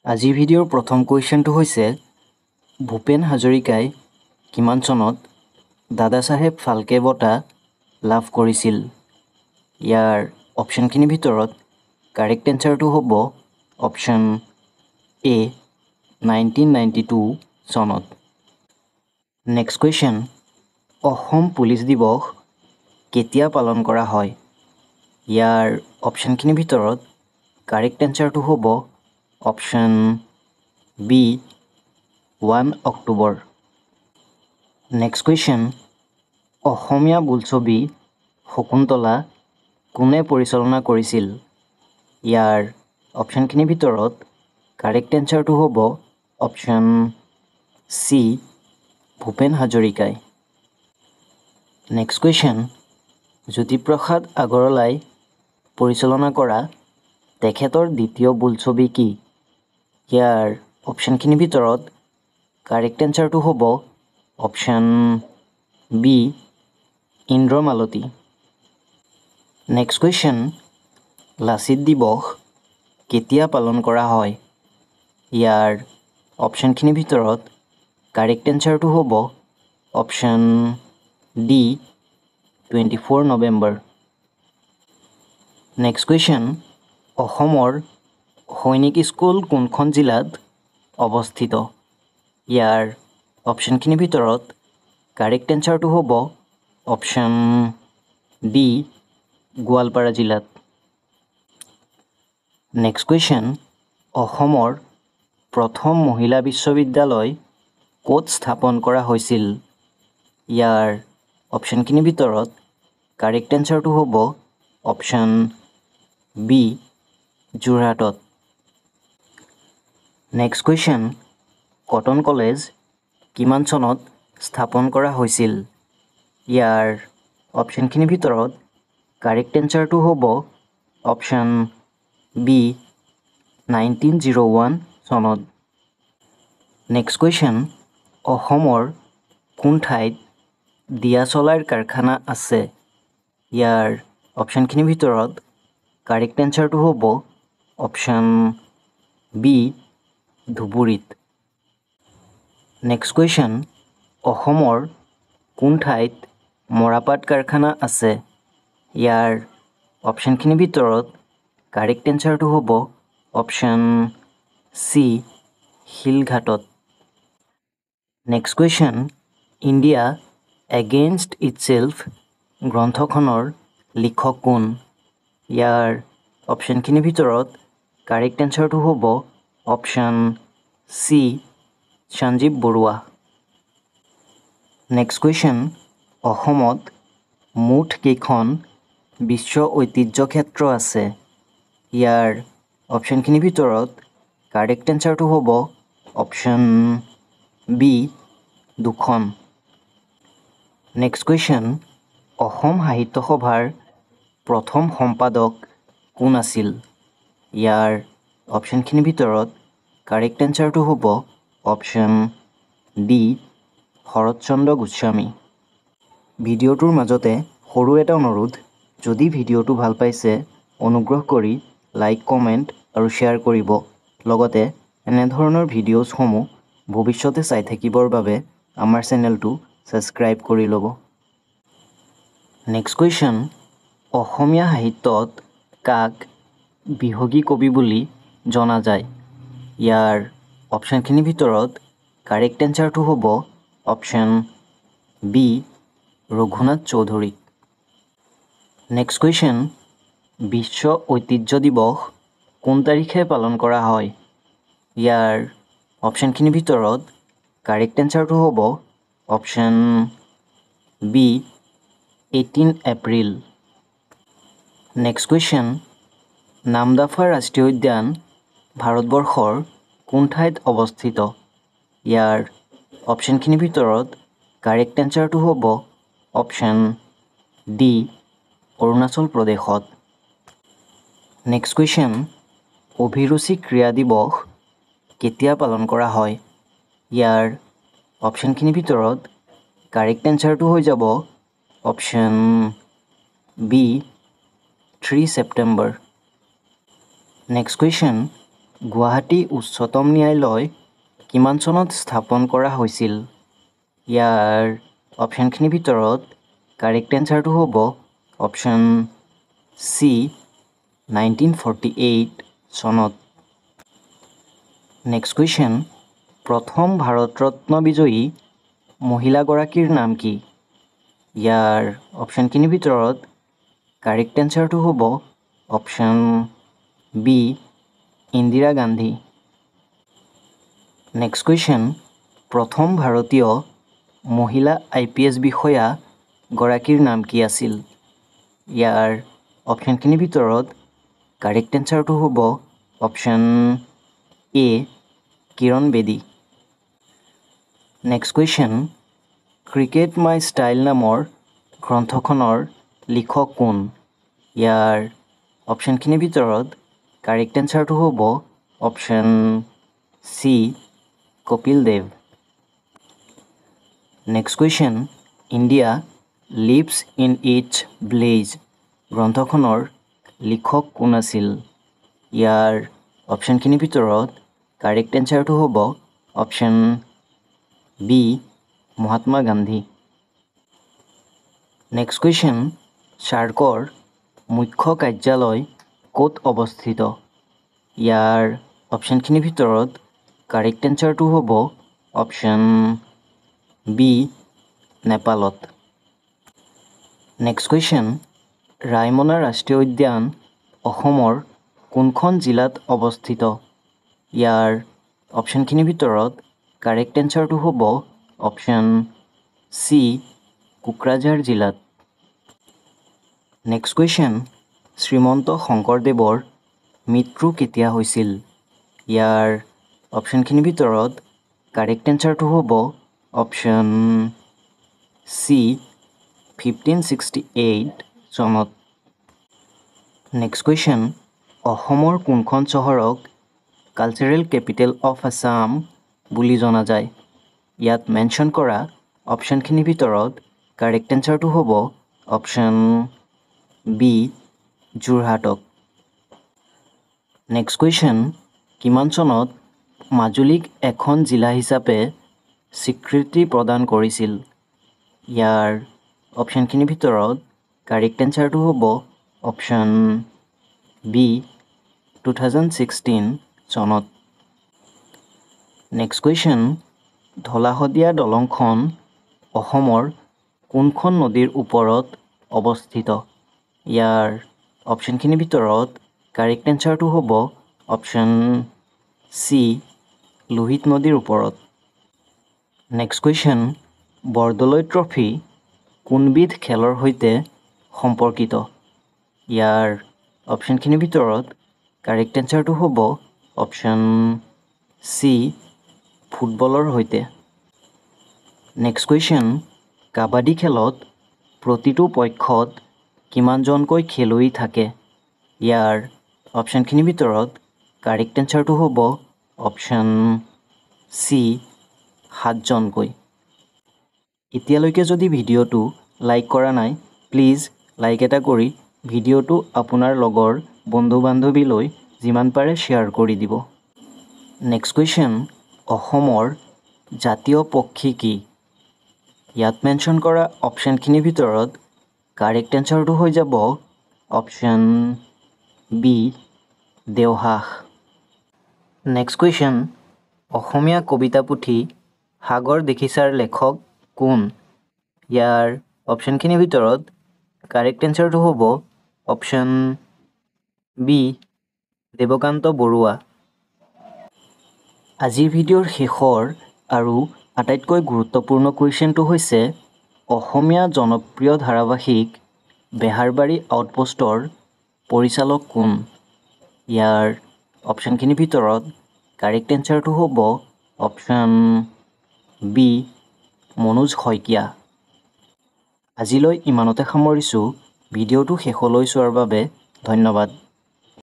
আজিৰ ভিডিঅ'ৰ প্ৰথম কুৱেশ্যনটো হৈছে ভূপেন হাজৰিকাই কিমান চনত দাদাচাহেব ফাল্কে বঁটা লাভ কৰিছিল? ইয়াৰ অপশ্যনখিনিৰ ভিতৰত কাৰেক্ট এনচাৰটো হ'ব অপশ্যন এ 1992 চনত। নেক্সট কুৱেশ্যন, অসম পুলিচ দিৱস কেতিয়া পালন কৰা হয়? ইয়াৰ অপশ্যনখিনিৰ ভিতৰত কাৰেক্ট এনচাৰটো হ'ব অপশ্যন বি 1 অক্টোবৰ। নেক্সট কুৱেশ্যন, অসমীয়া বোলছবি শকুন্তলা কোনে পৰিচালনা কৰিছিল? ইয়াৰ অপশ্যনখিনিৰ ভিতৰত কাৰেক্ট এনচাৰটো হ'ব অপশ্যন চি ভূপেন হাজৰিকাই। নেক্সট কুৱেশ্যন, জ্যোতিপ্ৰসাদ আগৰৱালাই পৰিচালনা কৰা তেখেতৰ দ্বিতীয় বোলছবি কি? ইয়াৰ অপশ্যনখিনিৰ ভিতৰত কাৰেক্ট এনচাৰটো হ'ব option B Indramalati. Next question, Lachit দিৱস কেতিয়া পালন কৰা হয়? ইয়াৰ অপশ্যনখিনিৰ ভিতৰত কাৰেক্ট এনচাৰটো হ'ব option D 24 November. Next question, অসমৰ সৈনিক স্কুল কোনখন জিলাত অৱস্থিত? ইয়াৰ অপশ্যনখিনিৰ ভিতৰত কাৰেক্ট এনচাৰটো হ'ব অপশ্যন ডি গোৱালপাৰা জিলাত। নেক্সট কুৱেশ্যন, অসমৰ প্ৰথম মহিলা বিশ্ববিদ্যালয় ক'ত স্থাপন কৰা হৈছিল? ইয়াৰ অপশ্যনখিনিৰ ভিতৰত কাৰেক্ট এনচাৰটো হ'ব অপশ্যন বি যোৰহাটত। নেক্সট কুৱেশ্যন, কটন কলেজ কিমান চনত স্থাপন কৰা হৈছিল? ইয়াৰ অপশ্যনখিনিৰ ভিতৰত কাৰেক্ট এনচাৰটো হ'ব অপশ্যন বি 1901 চনত। নেক্সট কুৱেশ্যন, অসমৰ কোন ঠাইত দিয়াচলাইৰ কাৰখানা আছে? ইয়াৰ অপশ্যনখিনিৰ ভিতৰত কাৰেক্ট এনচাৰটো হ'ব অপশ্যন বি ধুবুৰীত। নেক্সট কুৱেশ্যন, অসমৰ কোন ঠাইত মৰাপাট কাৰখানা আছে? ইয়াৰ অপশ্যনখিনিৰ ভিতৰত কাৰেক্ট এনচাৰটো হ'ব অপশ্যন চি শিলঘাটত। Next question, India against itself গ্ৰন্থখনৰ লিখক কোন? ইয়াৰ অপশ্যনখিনিৰ ভিতৰত কাৰেক্ট এনচাৰটো হ'ব option C Sanjib Baruah. Next question, অসমত মুঠ কেইখন বিশ্ব ঐতিহ্য ক্ষেত্ৰ আছে? ইয়াৰ অপশ্যনখিনিৰ ভিতৰত কাৰেক্ট এনচাৰটো হ'ব অপশ্যন বি 2খন। নেক্সট কুৱেশ্যন, অসম সাহিত্য সভাৰ প্ৰথম সম্পাদক কোন আছিল? ইয়াৰ অপশ্যনখিনিৰ ভিতৰত কাৰেক্ট এনচাৰটো হ'ব অপশ্যন ডি শৰৎচন্দ্ৰ গোস্বামী। ভিডিঅ'টোৰ মাজতে সৰু এটা অনুৰোধ, যদি ভিডিঅ'টো ভাল পাইছে অনুগ্ৰহ কৰি লাইক কমেণ্ট আৰু শ্বেয়াৰ কৰিব। লগতে এনেধৰণৰ ভিডিঅ'ছসমূহ ভৱিষ্যতে চাই থাকিবৰ বাবে আমাৰ চেনেলটো ছাবস্ক্ৰাইব কৰি ল'ব। নেক্সট কুৱেশ্যন, অসমীয়া সাহিত্যত কাক বিহগী কবি বুলি জনা যায়? ইয়াৰ অপশ্যনখিনিৰ ভিতৰত কাৰেক্ট এনচাৰটো হ'ব option B Raghunath Choudhury. Next question, বিশ্ব ঐতিহ্য দিৱস কোন তাৰিখে পালন কৰা হয়? ইয়াৰ অপশ্যনখিনিৰ ভিতৰত কাৰেক্ট এনচাৰটো হ'ব option B 18 April. Next question, Namdapha ৰাষ্ট্ৰীয় উদ্যান ভাৰতবৰ্ষৰ কোন ঠাইত অৱস্থিত? ইয়াৰ অপশ্যনখিনিৰ ভিতৰত কাৰেক্ট এনচাৰটো হ'ব অপশ্যন ডি অৰুণাচল প্ৰদেশত। নেক্সট কুৱেশ্যন, অভিৰুচি ক্ৰীড়া দিৱস কেতিয়া পালন কৰা হয়? ইয়াৰ অপশ্যনখিনিৰ ভিতৰত কাৰেক্ট এনচাৰটো হৈ যাব option B 3 September. Next question, Guwahati উচ্চতম ন্যায়ালয় কিমান চনত স্থাপন কৰা হৈছিল? ইয়াৰ অপশ্যনখিনিৰ ভিতৰত কাৰেক্ট এনচাৰটো হ'ব অপশ্যন চি 1948 চনত। নেক্সট কুৱেশ্যন, প্ৰথম ভাৰত ৰত্ন বিজয়ী মহিলাগৰাকীৰ নাম কি? ইয়াৰ অপশ্যনখিনিৰ ভিতৰত কাৰেক্ট এনচাৰটো হ'ব option B Indira Gandhi. Next question, প্ৰথম ভাৰতীয় মহিলা IPS বিষয়া গৰাকীৰ নাম কি আছিল? ইয়াৰ অপশ্যনখিনিৰ ভিতৰত কাৰেক্ট এনচাৰটো হ'ব অপশ্যন এ কিৰণ বেদী। নেক্সট কুৱেশ্যন, ক্ৰিকেট মাই ষ্টাইল নামৰ গ্ৰন্থখনৰ লিখক কোন? ইয়াৰ অপশ্যনখিনিৰ ভিতৰত কাৰেক্ট এনচাৰটো হ'ব option C Kapil Dev. Next question, India lives in its village গ্ৰন্থখনৰ লিখক কোন আছিল? ইয়াৰ অপশ্যনখিনিৰ ভিতৰত কাৰেক্ট এনচাৰটো হ'ব option B Mahatma Gandhi. Next question, চাৰ্কৰ মুখ্য কাৰ্যালয় ক'ত অৱস্থিত? ইয়াৰ অপশ্যনখিনিৰ ভিতৰত কাৰেক্ট এনচাৰটো হ'ব অপশ্যন বি নেপালত। নেক্সট কুৱেশ্যন, ৰায়মনা ৰাষ্ট্ৰীয় উদ্যান অসমৰ কোনখন জিলাত অৱস্থিত? ইয়াৰ অপশ্যনখিনিৰ ভিতৰত কাৰেক্ট এনচাৰটো হ'ব অপশ্যন চি কোকৰাঝাৰ জিলাত। নেক্সট কুৱেশ্যন, শ্ৰীমন্ত শংকৰদেৱৰ মৃত্যু কেতিয়া হৈছিল? ইয়াৰ অপশ্যনখিনিৰ ভিতৰত কাৰেক্ট এনচাৰটো হ'ব অপশ্যন চি 1568 চনত। নেক্সট কুৱেশ্যন, অসমৰ কোনখন চহৰক কালচাৰেল কেপিটেল অফ আছাম বুলি জনা যায়? ইয়াত মেনশ্যন কৰা অপশ্যনখিনিৰ ভিতৰত কাৰেক্ট এনচাৰটো হ'ব অপশ্যন বি যোৰহাটক। নেক্সট কুৱেশ্যন, কিমান চনত মাজুলীক এখন জিলা হিচাপে স্বীকৃতি প্ৰদান কৰিছিল? ইয়াৰ অপশ্যনখিনিৰ ভিতৰত কাৰেক্ট এনচাৰটো হ'ব অপশ্যন বি 2016 চনত। নেক্সট কুৱেশ্যন, ধলা শদিয়া দলংখন অসমৰ কোনখন নদীৰ ওপৰত অৱস্থিত? ইয়াৰ অপশ্যনখিনিৰ ভিতৰত কাৰেক্ট এনচাৰটো হ'ব অপশ্যন চি লোহিত নদীৰ ওপৰত। নেক্সট কুৱেশ্যন, বৰদলৈ ট্ৰফী কোনবিধ খেলৰ সৈতে সম্পৰ্কিত? ইয়াৰ অপশ্যনখিনিৰ ভিতৰত কাৰেক্ট এনচাৰটো হ'ব অপশ্যন চি ফুটবলৰ সৈতে। নেক্সট কুৱেশ্যন, কাবাডী খেলত প্ৰতিটো পক্ষত কিমানজনকৈ খেলুৱৈ থাকে? ইয়াৰ অপশ্যনখিনিৰ ভিতৰত কাৰেক্ট এনচাৰটো হ'ব অপশ্যন চি 7জনকৈ। এতিয়ালৈকে যদি ভিডিঅ'টো লাইক কৰা নাই, প্লিজ লাইক এটা কৰি ভিডিঅ'টো আপোনাৰ লগৰ বন্ধু বান্ধৱীলৈ যিমান পাৰে শ্বেয়াৰ কৰি দিব। নেক্সট কুৱেশ্যন, অসমৰ জাতীয় পক্ষী কি? ইয়াত মেনশ্যন কৰা অপশ্যনখিনিৰ ভিতৰত কাৰেক্ট এনচাৰটো হৈ যাব অপশ্যন বি দেওহাঁহ। নেক্সট কুৱেশ্যন, অসমীয়া কবিতা পুথি সাগৰ দেখিছাৰ লেখক কোন? ইয়াৰ অপশ্যনখিনিৰ ভিতৰত কাৰেক্ট এনচাৰটো হ'ব অপশ্যন বি দেৱকান্ত বৰুৱা। আজিৰ ভিডিঅ'ৰ শেষৰ আৰু আটাইতকৈ গুৰুত্বপূৰ্ণ কুৱেশ্যনটো হৈছে অসমীয়া জনপ্ৰিয় ধাৰাবাহিক বেহাৰবাৰী আউটপোষ্টৰ পৰিচালক কোন? ইয়াৰ অপশ্যনখিনিৰ ভিতৰত কাৰেক্ট এনচাৰটো হ'ব অপশ্যন বি মনোজ শইকীয়া। আজিলৈ ইমানতে সামৰিছোঁ। ভিডিঅ'টো শেষলৈ চোৱাৰ বাবে ধন্যবাদ।